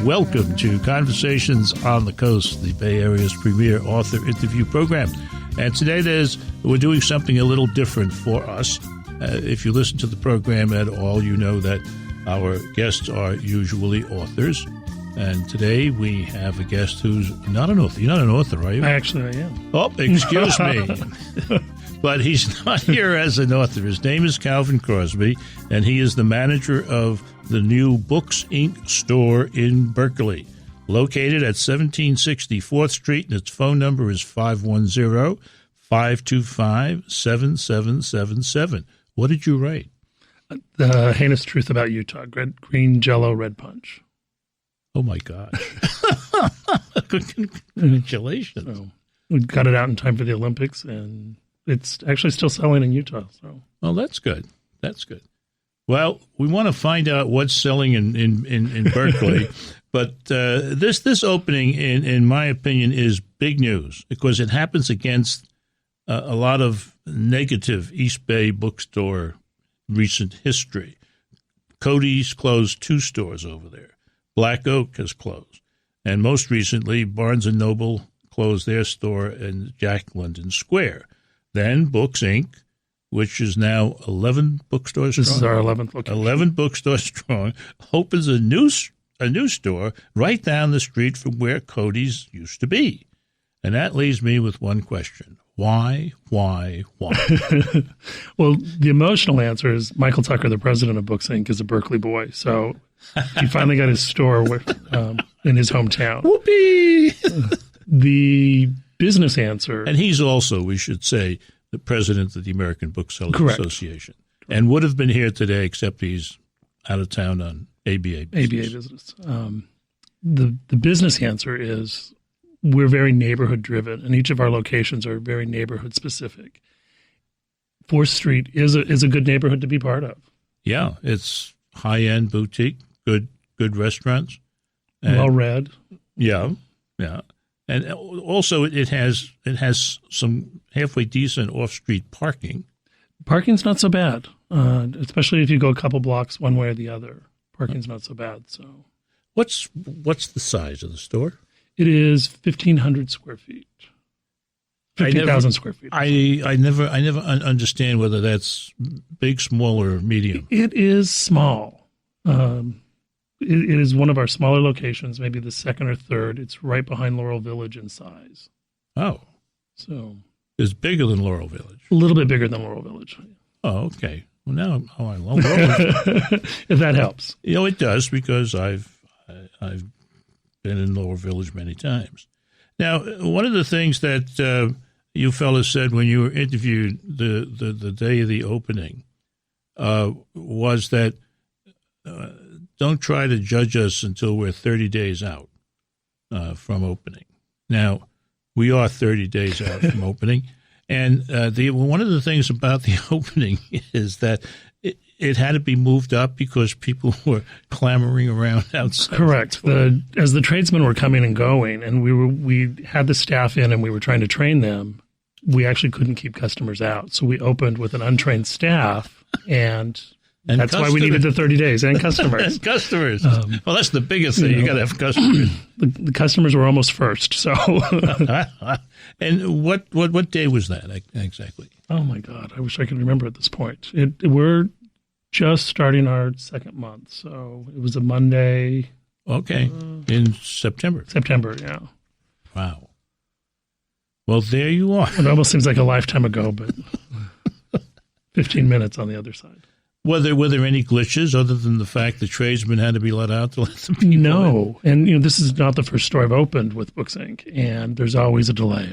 welcome to Conversations on the Coast, the Bay Area's premier author interview program. And today we're doing something a little different for us. If you listen to the program at all, you know that our guests are usually authors. And today we have a guest who's not an author. You're not an author, are you? I am. Oh, excuse me. But he's not here as an author. His name is Calvin Crosby, and he is the manager of the new Books, Inc. store in Berkeley, located at 1760 4th Street, and its phone number is 510-525-7777. What did you write? The heinous truth about Utah, green Jell-O, red punch. Oh, my gosh. Congratulations. So we got it out in time for the Olympics, and it's actually still selling in Utah. So, well, that's good. That's good. Well, we want to find out what's selling in Berkeley, but this opening, in my opinion, is big news because it happens against a lot of negative East Bay bookstore recent history. Cody's closed 2 stores over there. Black Oak has closed. And most recently, Barnes & Noble closed their store in Jack London Square. Then Books, Inc., which is now 11 bookstores strong. This is our 11th location. 11 bookstores strong, opens a new store right down the street from where Cody's used to be. And that leaves me with one question. Why? Well, the emotional answer is Michael Tucker, the president of Books, Inc., is a Berkeley boy. So he finally got his store in his hometown. Whoopee! The business answer. And he's also, we should say, the president of the American Booksellers Correct. Association. And would have been here today, except he's out of town on ABA business. The business answer is we're very neighborhood driven, and each of our locations are very neighborhood specific. 4th Street is a good neighborhood to be part of. Yeah, it's high-end boutique, good restaurants. Well read. Yeah. And also it has some halfway decent off-street parking. Parking's not so bad, especially if you go a couple blocks one way or the other. Parking's not so bad. So, what's the size of the store? It is 1,500 square feet. 50,000 square feet. I never understand whether that's big, small, or medium. It is small. It is one of our smaller locations, maybe the second or third. It's right behind Laurel Village in size. Oh. So it's bigger than Laurel Village. A little bit bigger than Laurel Village. Oh, okay. Well, now I love Laurel Village. If that helps. You know, it does because I've been in Laurel Village many times. Now, one of the things that you fellas said when you were interviewed the day of the opening was that don't try to judge us until we're 30 days out from opening. Now, we are 30 days out from opening. And one of the things about the opening is that it had to be moved up because people were clamoring around outside. Correct. As the tradesmen were coming and going, and we had the staff in and we were trying to train them, we actually couldn't keep customers out. So we opened with an untrained staff, and that's why we needed the 30 days, and customers. And customers. Well, that's the biggest thing. You got to have customers. The customers were almost first. So, and what day was that exactly? Oh my God, I wish I could remember at this point. We're just starting our second month, so it was a Monday. Okay, in September. September, yeah. Wow. Well, there you are. It almost seems like a lifetime ago, but 15 minutes on the other side. Were there any glitches other than the fact the tradesmen had to be let out to let the people No. And, this is not the first store I've opened with Books, Inc., and there's always a delay.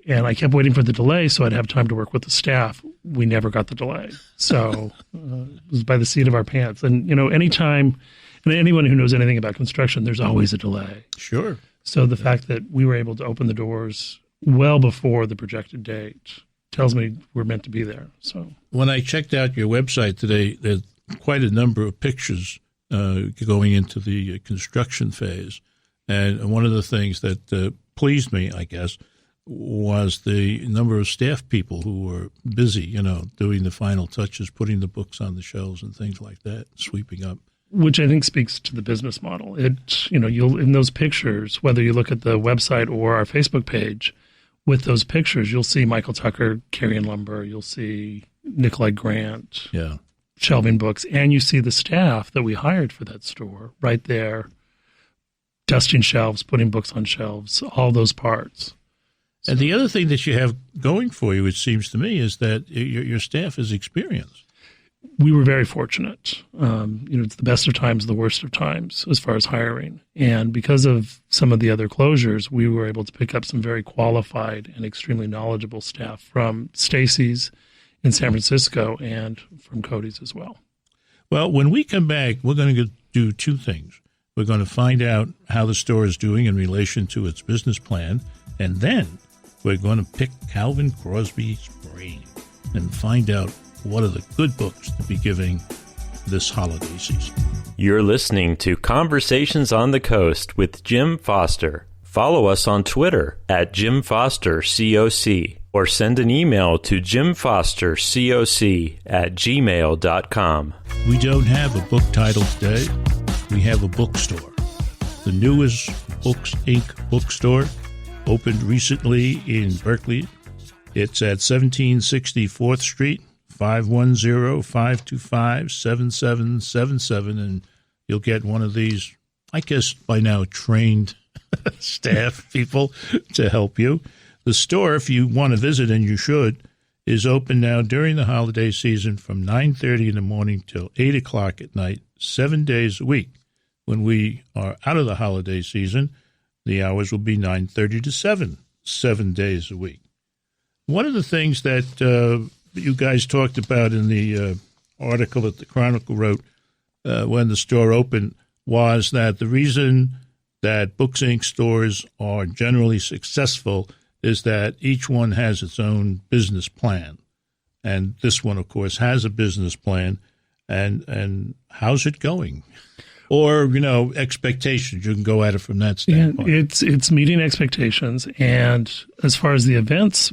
And I kept waiting for the delay so I'd have time to work with the staff. We never got the delay. So it was by the seat of our pants. And, anytime, and anyone who knows anything about construction, there's always a delay. Sure. So the fact that we were able to open the doors well before the projected date tells me we're meant to be there. So when I checked out your website today, there's quite a number of pictures going into the construction phase. And one of the things that pleased me, I guess, was the number of staff people who were busy, doing the final touches, putting the books on the shelves and things like that, sweeping up. which I think speaks to the business model. You'll in those pictures, whether you look at the website or our Facebook page, with those pictures, you'll see Michael Tucker carrying lumber. You'll see Nicolai Grant shelving books, and you see the staff that we hired for that store right there, dusting shelves, putting books on shelves, all those parts. And the other thing that you have going for you, it seems to me, is that your staff is experienced. We were very fortunate. It's the best of times, the worst of times as far as hiring. And because of some of the other closures, we were able to pick up some very qualified and extremely knowledgeable staff from Stacy's in San Francisco and from Cody's as well. Well, when we come back, we're going to do two things. We're going to find out how the store is doing in relation to its business plan, and then we're going to pick Calvin Crosby's brain and find out what are the good books to be giving this holiday season. You're listening to Conversations on the Coast with Jim Foster. Follow us on Twitter at Jim Foster COC or send an email to jimfostercoc@gmail.com. We don't have a book title today. We have a bookstore. The newest Books Inc. bookstore opened recently in Berkeley. It's at 1760 4th Street. 510-525-7777, and you'll get one of these, I guess by now, trained staff people to help you. The store, if you want to visit, and you should, is open now during the holiday season from 9:30 in the morning till 8 o'clock at night, 7 days a week. When we are out of the holiday season, the hours will be 9:30 to 7 days a week. One of the things that you guys talked about in the article that the Chronicle wrote when the store opened was that the reason that Books Inc. stores are generally successful is that each one has its own business plan. And this one, of course, has a business plan. And how's it going? Or, expectations. You can go at it from that standpoint. Yeah, it's meeting expectations. And as far as the events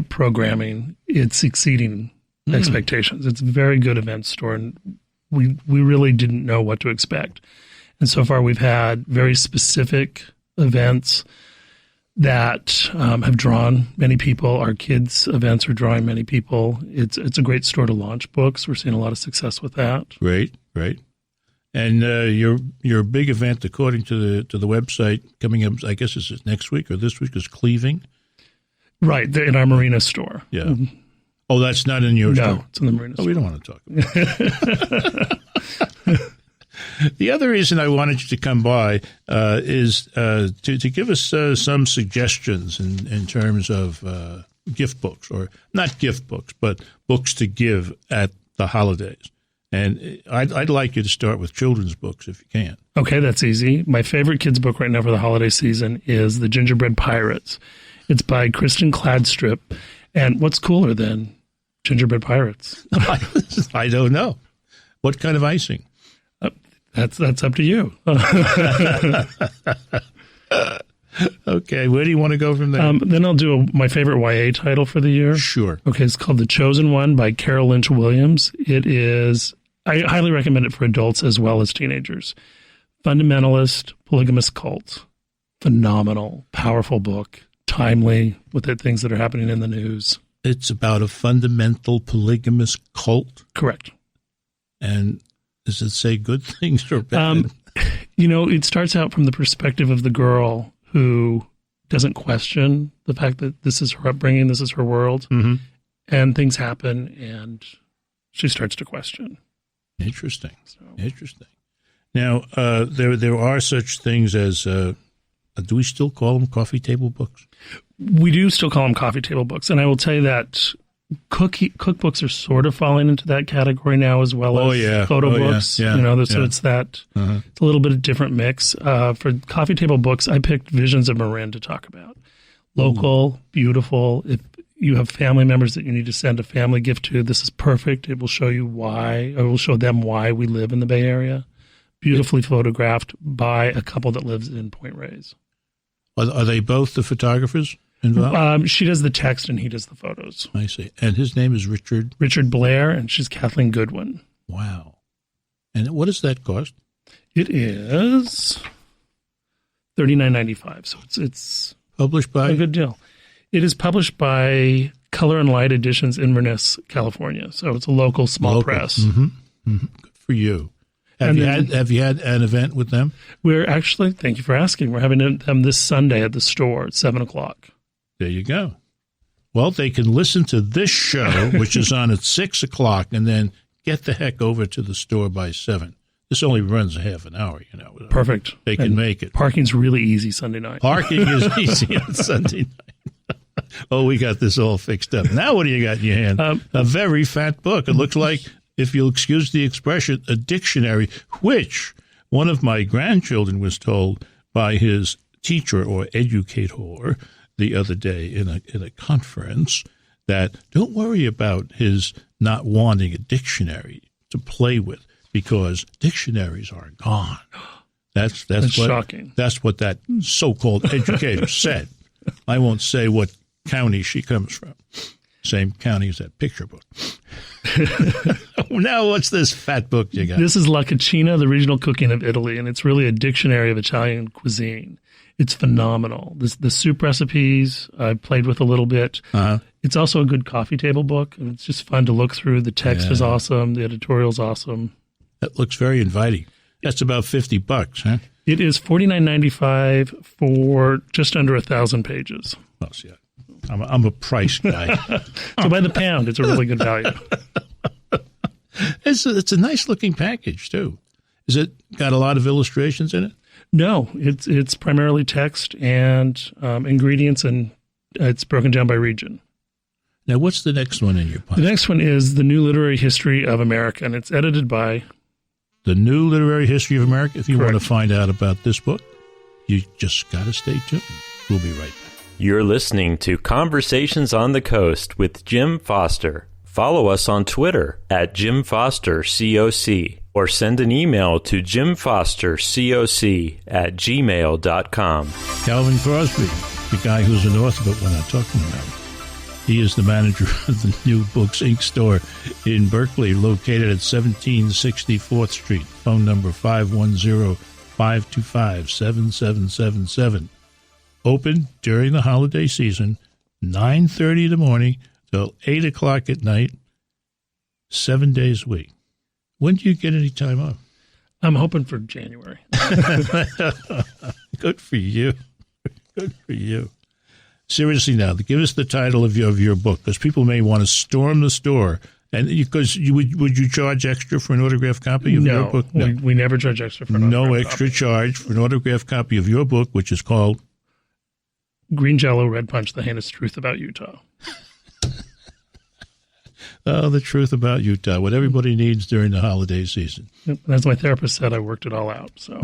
programming, it's exceeding expectations. It's a very good event store. And we really didn't know what to expect. And so far we've had very specific events that have drawn many people. Our kids' events are drawing many people. It's a great store to launch books. We're seeing a lot of success with that. Great. And your big event, according to the website, coming up, I guess, is it next week or this week, is Cleaving? Right, in our Marina store. Yeah. Mm-hmm. Oh, that's not in your store? No, it's in the Marina store. We don't want to talk about it. The other reason I wanted you to come by is to give us some suggestions in terms of gift books, or not gift books, but books to give at the holidays. And I'd like you to start with children's books if you can. Okay, that's easy. My favorite kids' book right now for the holiday season is The Gingerbread Pirates. It's by Kristen Cladstrip. And what's cooler than gingerbread pirates? I don't know. What kind of icing? That's up to you. Okay, where do you want to go from there? Then I'll do my favorite YA title for the year. Sure. Okay, it's called The Chosen One by Carol Lynch Williams. I highly recommend it for adults as well as teenagers. Fundamentalist, polygamous cult. Phenomenal, powerful book. Timely with the things that are happening in the news. It's about a fundamental polygamous cult? Correct. And does it say good things or bad? It starts out from the perspective of the girl who doesn't question the fact that this is her upbringing, this is her world, and things happen, and she starts to question. Interesting. Now, there are such things as, do we still call them coffee table books? We do still call them coffee table books, and I will tell you that cookbooks are sort of falling into that category now, as well as photo books. Yeah. So it's that it's a little bit of different mix. For coffee table books, I picked Visions of Marin to talk about. Local, beautiful. If you have family members that you need to send a family gift to, this is perfect. It will show you why, or will show them why we live in the Bay Area. Beautifully photographed by a couple that lives in Point Reyes. Are they both the photographers involved? She does the text and he does the photos. I see. And his name is Richard? Richard Blair, and she's Kathleen Goodwin. Wow. And what does that cost? It is $39.95. So it's Published by? a good deal. It is published by Color and Light Editions, Inverness, California. So it's a local small press. Mm-hmm. Mm-hmm. Good for you. Have you had an event with them? We're actually, thank you for asking, we're having them this Sunday at the store at 7 o'clock. There you go. Well, they can listen to this show, which is on at 6 o'clock, and then get the heck over to the store by 7. This only runs a half an hour, Perfect. They can make it. Parking's really easy Sunday night. Parking is easy on Sunday night. Oh, we got this all fixed up. Now what do you got in your hand? A very fat book. It looks like, if you'll excuse the expression, a dictionary, which one of my grandchildren was told by his teacher or educator the other day in a conference that don't worry about his not wanting a dictionary to play with because dictionaries are gone. That's shocking. That's what that so-called educator said. I won't say what county she comes from. Same county as that picture book. Now, what's this fat book you got? This is La Cucina, the regional cooking of Italy, and it's really a dictionary of Italian cuisine. It's phenomenal. The soup recipes I've played with a little bit. Uh-huh. It's also a good coffee table book, and it's just fun to look through. The text is awesome. The editorial's awesome. That looks very inviting. That's about $50, huh? It is $49.95 for just under 1,000 pages. Well, see, I'm a price guy. So by the pound, it's a really good value. It's a nice looking package too. Is it got a lot of illustrations in it? No, it's primarily text and ingredients, and it's broken down by region. Now, what's the next one in your pile? The next one is The New Literary History of America, and it's edited by The New Literary History of America. If you Correct. want to find out about this book, you just got to stay tuned. We'll be right back. You're listening to Conversations on the Coast with Jim Foster. Follow us on Twitter at Jim Foster COC or send an email to jimfostercoc@gmail.com. Calvin Crosby, the guy who's an author, but we're not talking about him. He is the manager of the New Books Inc. store in Berkeley, located at 1764th Street. Phone number 510-525-7777. Open during the holiday season, 9:30 in the morning till 8 o'clock at night, 7 days a week. When do you get any time off? I'm hoping for January. Good for you. Good for you. Seriously now, give us the title of your book, because people may want to storm the store. And because would you charge extra for an autographed copy of your book? No, we never charge extra for an autographed No extra charge for an autographed copy of your book, which is called Green Jello, Red Punch, The Heinous Truth About Utah. Oh, the truth about Utah, what everybody needs during the holiday season. As my therapist said, I worked it all out. So,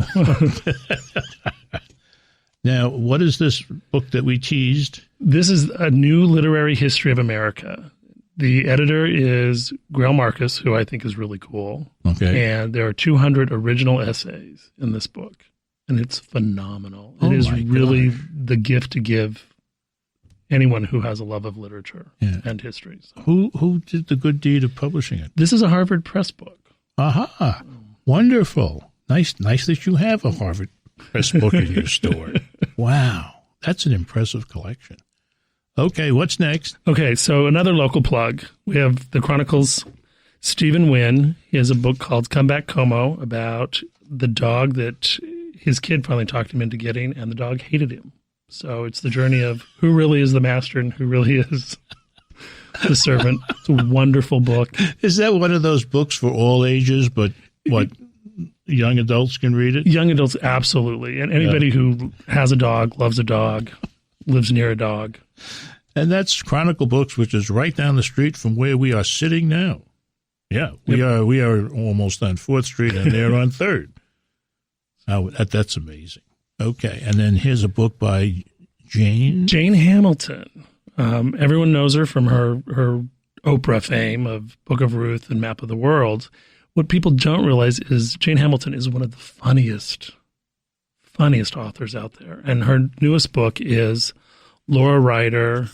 Now, what is this book that we teased? this is A New Literary History of America. The editor is Grail Marcus, who I think is really cool. Okay. And there are 200 original essays in this book, and it's phenomenal. Oh, it is my really gosh. the gift to give anyone who has a love of literature Yeah. and history. So, Who did the good deed of publishing it? this is a Harvard Press book. Aha. Wonderful. Nice that you have a Harvard Press book in your store. Wow. That's an impressive collection. Okay, what's next? Okay, so another local plug. We have the Chronicles. Stephen Wynn. He has a book called Come Back Como about the dog that his kid finally talked him into getting, and the dog hated him. So it's the journey of who really is the master and who really is the servant. It's a wonderful book. Is that one of those books for all ages, but what, young adults can read it? Young adults, absolutely. And anybody who has a dog, loves a dog, lives near a dog. And that's Chronicle Books, which is right down the street from where we are sitting now. Yeah, we are almost on 4th Street, and they're on 3rd. Oh, that's amazing. Okay, and then here's a book by Jane Hamilton. Everyone knows her from her Oprah fame of Book of Ruth and Map of the World. What people don't realize is Jane Hamilton is one of the funniest authors out there. And her newest book is Laura Ryder's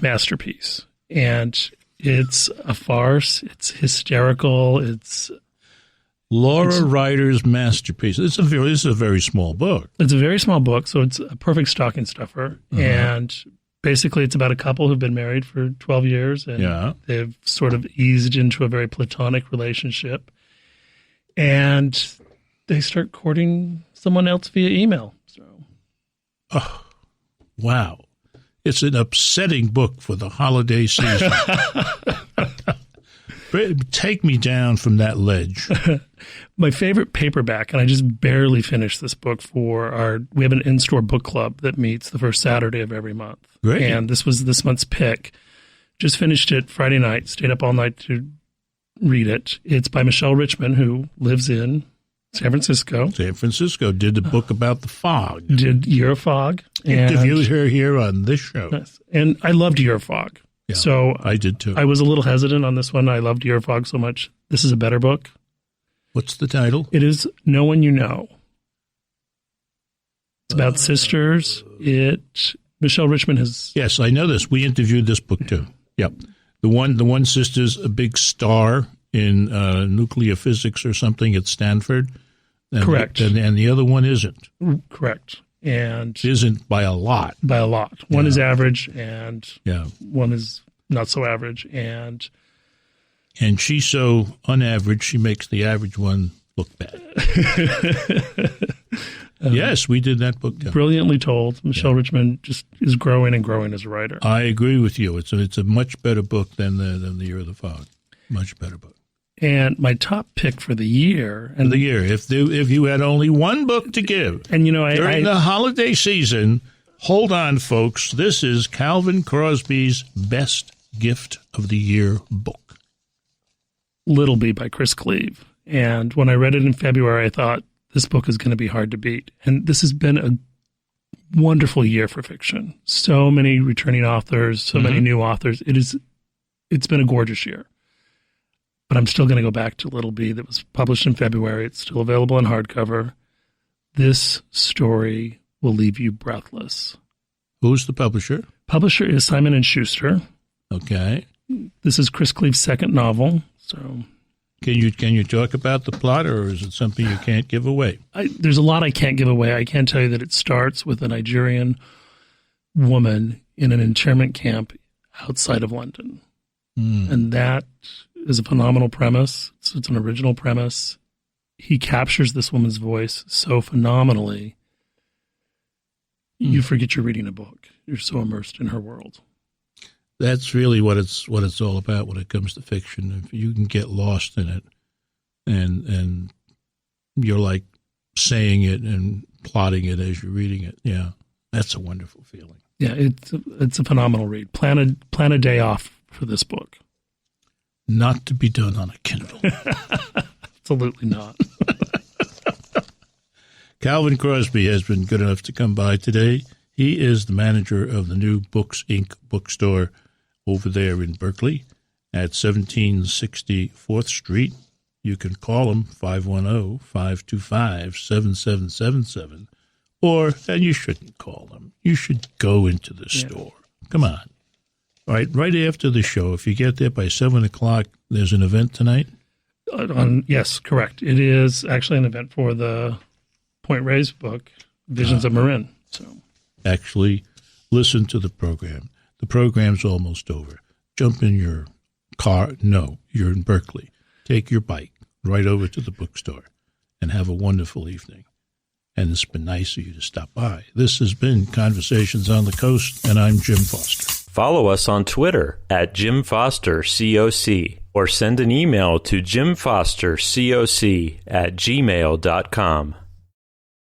masterpiece. And it's a farce. It's hysterical. It's Laura Ryder's masterpiece. This is a very small book. It's a very small book, so it's a perfect stocking stuffer. And basically, it's about a couple who've been married for 12 years, and they've sort of eased into a very platonic relationship. And they start courting someone else via email. So, oh, wow. It's an upsetting book for the holiday season. Take me down from that ledge. My favorite paperback, and I just barely finished this book we have an in-store book club that meets the first Saturday of every month. Great. And this was this month's pick. Just finished it Friday night, stayed up all night to read it. It's by Michelle Richman, who lives in San Francisco. San Francisco. Did the book about the fog. Did Year of Fog. Interviewed her here on this show. Nice. And I loved Year of Fog. Yeah, so I did too. I was a little hesitant on this one. I loved Year of Fog so much. This is a better book. What's the title? It is No One You Know. It's about sisters. Michelle Richman has... Yes, I know this. We interviewed this book too. Yep. The one sister's a big star in nuclear physics or something at Stanford. And correct. And the other one isn't. Correct. And isn't by a lot. By a lot. One is average, and one is not so average. And she's so unaverage, she makes the average one look bad. Yes, we did that book. Brilliantly told. Michelle Richman just is growing and growing as a writer. I agree with you. It's a much better book than the Year of the Fog. Much better book. And my top pick for the year. If you had only one book to give, and during the holiday season, hold on, folks. This is Calvin Crosby's Best Gift of the Year book. Little Bee by Chris Cleave. And when I read it in February, I thought this book is going to be hard to beat. And this has been a wonderful year for fiction. So many returning authors, so many new authors. It's been a gorgeous year. But I'm still going to go back to Little Bee that was published in February. It's still available in hardcover. This story will leave you breathless. Who's the publisher? Publisher is Simon & Schuster. Okay. This is Chris Cleave's second novel. So, can you talk about the plot, or is it something you can't give away? There's a lot I can't give away. I can tell you that it starts with a Nigerian woman in an internment camp outside of London. And that is a phenomenal premise. It's an original premise. He captures this woman's voice so phenomenally, you forget you're reading a book. You're so immersed in her world. That's really what it's all about when it comes to fiction. If you can get lost in it, and you're like saying it and plotting it as you're reading it, that's a wonderful feeling. Yeah, it's a phenomenal read. Plan a day off for this book. Not to be done on a Kindle. Absolutely not. Calvin Crosby has been good enough to come by today. He is the manager of the new Books Inc. bookstore over there in Berkeley at 1760 4th Street. You can call him 510-525-7777. And you shouldn't call them. You should go into the store. Come on. All right after the show, if you get there by 7 o'clock, there's an event tonight? Yes, correct. It is actually an event for the Point Reyes book, Visions of Marin. So, actually, listen to the program. The program's almost over. Jump in your car. No, you're in Berkeley. Take your bike right over to the bookstore and have a wonderful evening. And it's been nice of you to stop by. This has been Conversations on the Coast, and I'm Jim Foster. Follow us on Twitter at Jim Foster COC, or send an email to jimfostercoc@gmail.com.